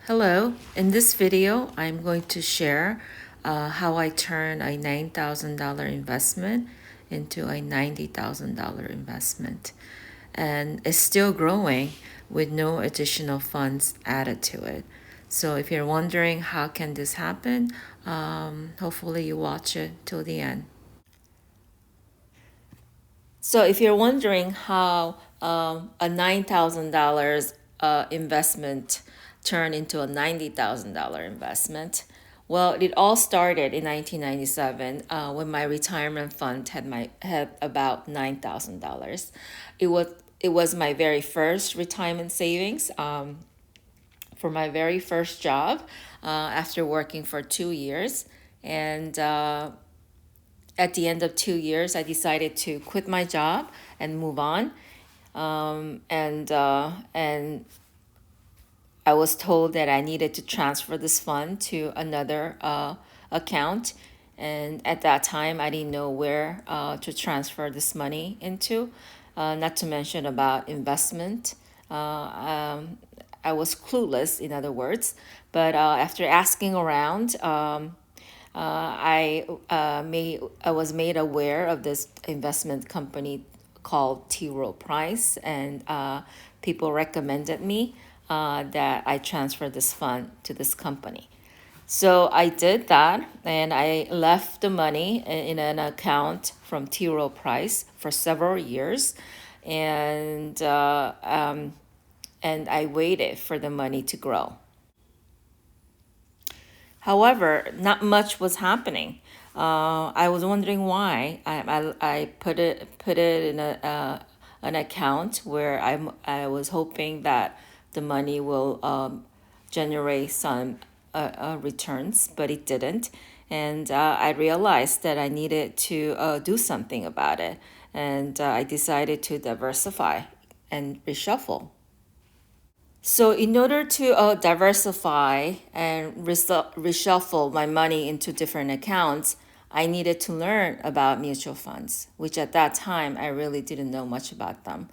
Hello, in this video, I'm going to share how I turn a $9,000 investment into a $90,000 investment. And it's still growing with no additional funds added to it. So if you're wondering how can this happen, hopefully you watch it till the end. So if you're wondering how a $9,000 investment turned into a $90,000 investment, well, it all started in 1997 when my retirement fund had about $9,000. It was it was my very first retirement savings for my very first job after working for 2 years, and at the end of 2 years, I decided to quit my job and move on. And I was told that I needed to transfer this fund to another account. And at that time, I didn't know where to transfer this money into, not to mention about investment. I was clueless, in other words. But after asking around, I was made aware of this investment company called T. Rowe Price, and people recommended me that I transfer this fund to this company. So I did that, and I left the money in an account from T. Rowe Price for several years, and and I waited for the money to grow. However, not much was happening. I was wondering why. I put it in an account where I was hoping that the money will generate some returns, but it didn't. And I realized that I needed to do something about it. And I decided to diversify and reshuffle. So, in order to diversify and reshuffle my money into different accounts, I needed to learn about mutual funds, which at that time I really didn't know much about them.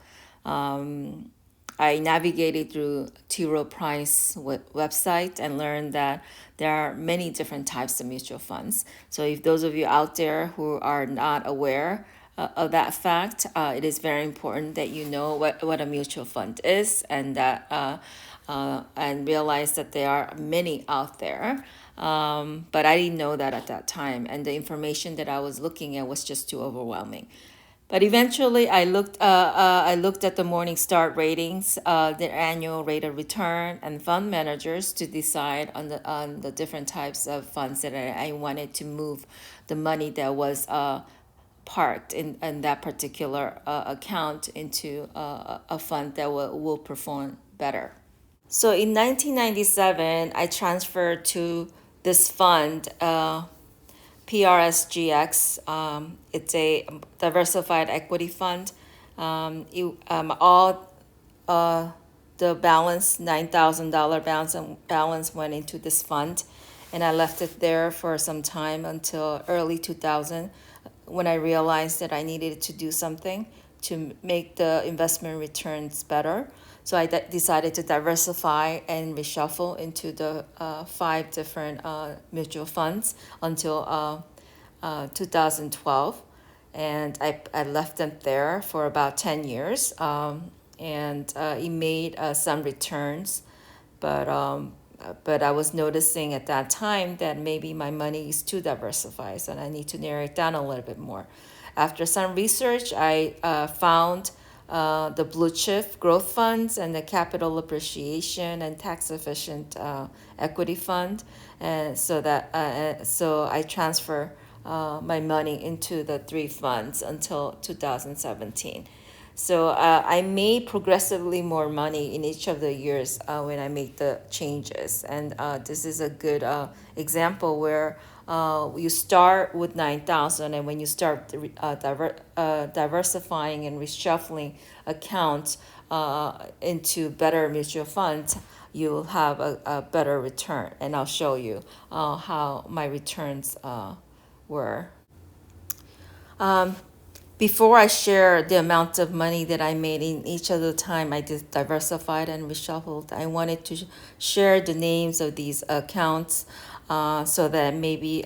I navigated through T. Rowe Price website and learned that there are many different types of mutual funds. So if those of you out there who are not aware of that fact, it is very important that you know what a mutual fund is, and that and realize that there are many out there. But I didn't know that at that time, and the information that I was looking at was just too overwhelming. But eventually, I looked at the Morningstar ratings, their annual rate of return, and fund managers to decide on the different types of funds that I wanted to move the money that was parked in that particular account into a fund that will perform better. So in 1997, I transferred to this fund, PRSGX. It's a diversified equity fund. All the balance, $9,000 balance went into this fund, and I left it there for some time until early 2000, when I realized that I needed to do something to make the investment returns better. So I decided to diversify and reshuffle into the five different mutual funds until 2012. And I left them there for about 10 years. And it made some returns, but I was noticing at that time that maybe my money is too diversified, and I need to narrow it down a little bit more. After some research, I found the blue chip growth funds and the capital appreciation and tax efficient equity fund, and so I transfer my money into the three funds until 2017. So I made progressively more money in each of the years when I made the changes. And this is a good example where you start with 9,000, and when you start diversifying and reshuffling accounts into better mutual funds, you'll have a better return. And I'll show you how my returns were. Before I share the amount of money that I made in each of the time I did diversified and reshuffled, I wanted to share the names of these accounts, so that maybe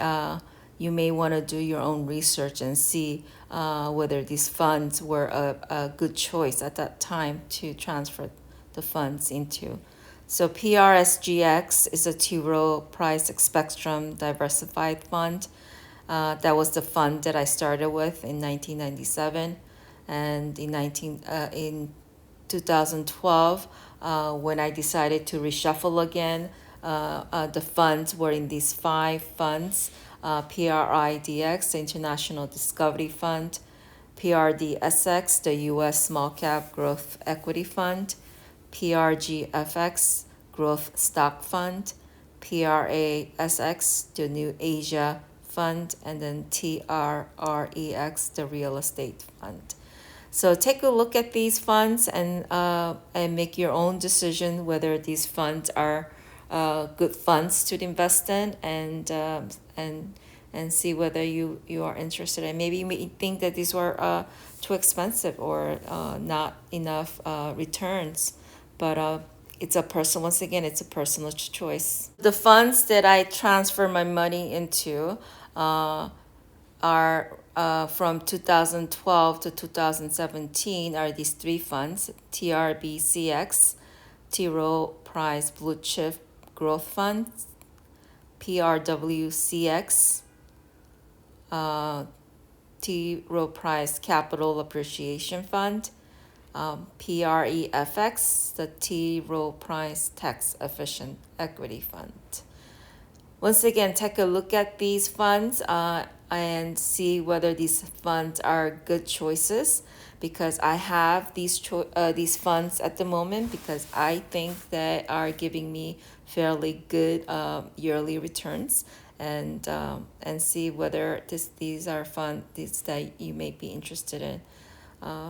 you may want to do your own research and see whether these funds were a good choice at that time to transfer the funds into. So PRSGX is a T. Rowe Price Spectrum Diversified Fund. That was the fund that I started with in 1997, and in 2012, when I decided to reshuffle again, the funds were in these five funds: PRIDX, the International Discovery Fund; PRDSX, the U.S. Small Cap Growth Equity Fund; PRGFX, Growth Stock Fund; PRASX, the New Asia Fund; and then TRREX, the Real Estate Fund. So take a look at these funds and make your own decision whether these funds are good funds to invest in, and see whether you are interested. And maybe you may think that these were too expensive or not enough returns, but once again, it's a personal choice. The funds that I transfer my money into are from 2012 to 2017 are these three funds: TRBCX, T. Rowe Price Blue Chip Growth Fund; PRWCX, T. Rowe Price Capital Appreciation Fund; PREFX, the T. Rowe Price Tax Efficient Equity Fund. Once again, take a look at these funds and see whether these funds are good choices, because I have these funds at the moment because I think they are giving me fairly good yearly returns, and see whether these are funds that you may be interested in.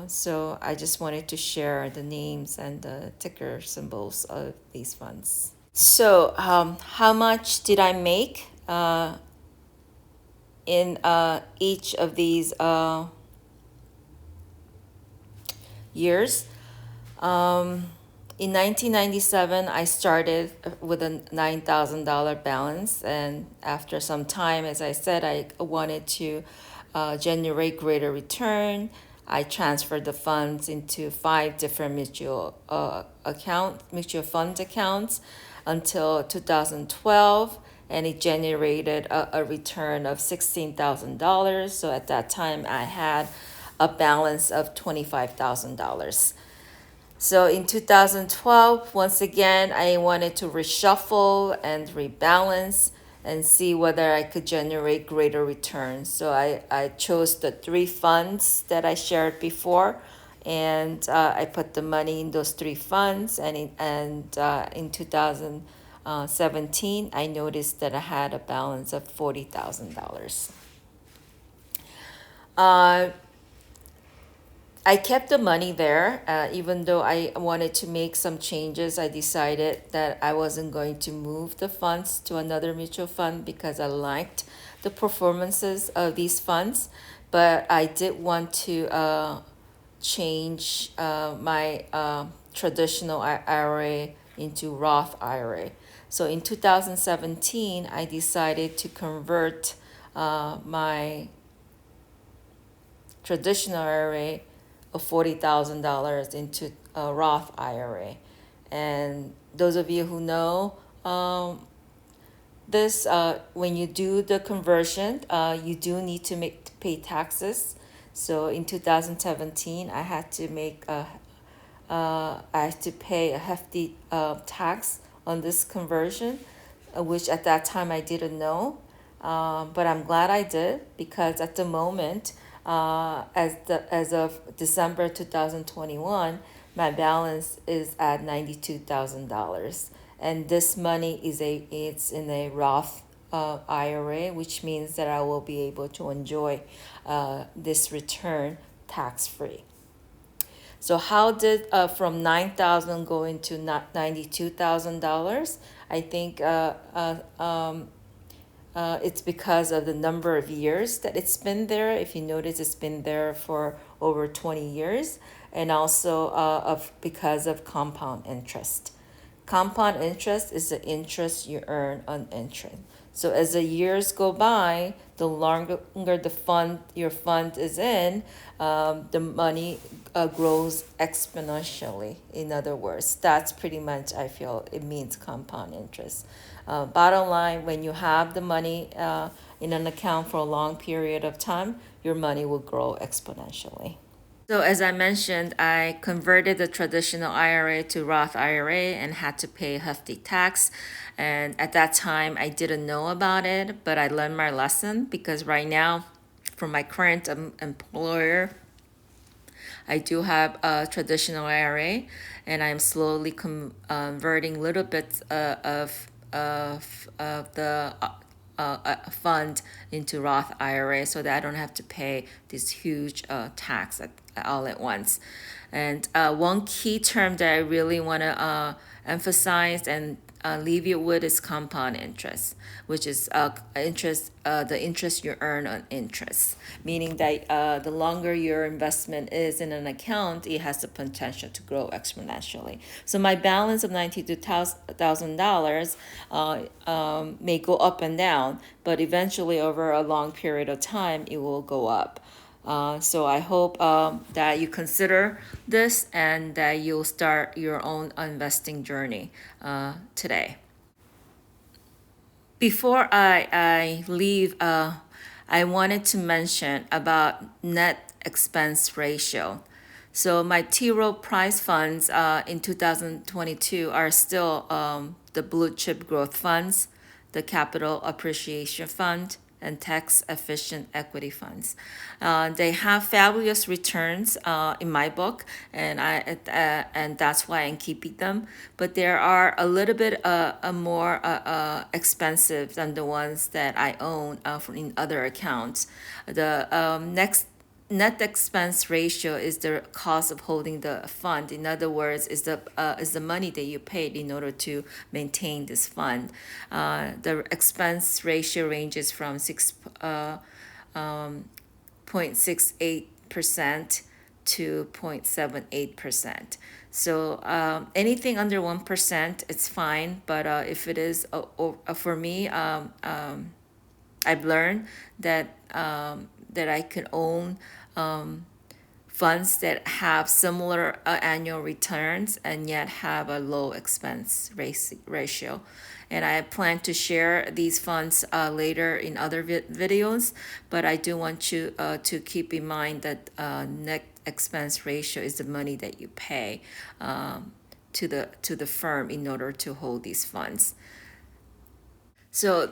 So I just wanted to share the names and the ticker symbols of these funds. So, how much did I make in each of these years? Um, in 1997, I started with a $9,000 balance, and after some time, as I said, I wanted to generate greater return. I transferred the funds into five different mutual fund accounts until 2012, and it generated a return of $16,000. So at that time, I had a balance of $25,000. So in 2012, once again, I wanted to reshuffle and rebalance and see whether I could generate greater returns. So I chose the three funds that I shared before, and I put the money in those three funds. In 2017, I noticed that I had a balance of $40,000. Uh, I kept the money there, even though I wanted to make some changes. I decided that I wasn't going to move the funds to another mutual fund because I liked the performances of these funds, but I did want to change my traditional IRA into Roth IRA. So in 2017, I decided to convert my traditional IRA of $40,000 into a Roth IRA. And those of you who know this, when you do the conversion, you do need to pay taxes. So in 2017, I had to pay a hefty tax on this conversion, which at that time I didn't know. But I'm glad I did, because at the moment, as of December 2021, my balance is at $92,000, and this money it's in a Roth IRA, which means that I will be able to enjoy this return tax free. So how did from 9,000 go into $92,000? I think it's because of the number of years that it's been there. If you notice, it's been there for over 20 years, and also of because of compound interest. Compound interest is the interest you earn on interest. So as the years go by, the longer the fund your fund is in, the money grows exponentially. In other words, that's pretty much I feel it means compound interest. Bottom line, when you have the money in an account for a long period of time, your money will grow exponentially. So as I mentioned, I converted the traditional IRA to Roth IRA and had to pay a hefty tax. And at that time, I didn't know about it, but I learned my lesson because right now, for my current employer, I do have a traditional IRA, and I'm slowly converting little bits of the fund into Roth IRA so that I don't have to pay this huge tax all at once. And one key term that I really want to emphasize and leave you with is compound interest, which is the interest you earn on interest, meaning that the longer your investment is in an account, it has the potential to grow exponentially. So my balance of $92,000 may go up and down, but eventually over a long period of time, it will go up. So I hope that you consider this and that you'll start your own investing journey today. Before I leave, I wanted to mention about net expense ratio. So my T. Rowe Price funds in 2022 are still the blue chip growth funds, the capital appreciation fund, and tax efficient equity funds. They have fabulous returns in my book, and that's why I'm keeping them. But there are a little bit more expensive than the ones that I own in other accounts. The next net expense ratio is the cost of holding the fund. In other words, is the money that you paid in order to maintain this fund. The expense ratio ranges from 0.68% to 0.78%. So anything under 1%, it's fine. But if it is, for me, I've learned that that I can own funds that have similar annual returns and yet have a low expense ratio. And I plan to share these funds later in other videos, but I do want you to keep in mind that net expense ratio is the money that you pay to the firm in order to hold these funds. So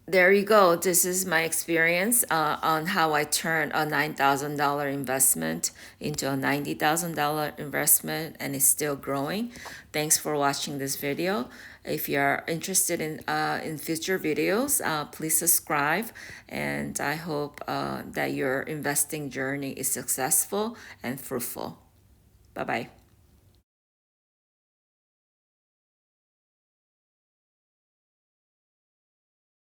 there you go. This is my experience on how I turned a $9,000 investment into a $90,000 investment, and it's still growing. Thanks for watching this video. If you're interested in future videos, please subscribe, and I hope that your investing journey is successful and fruitful. Bye bye.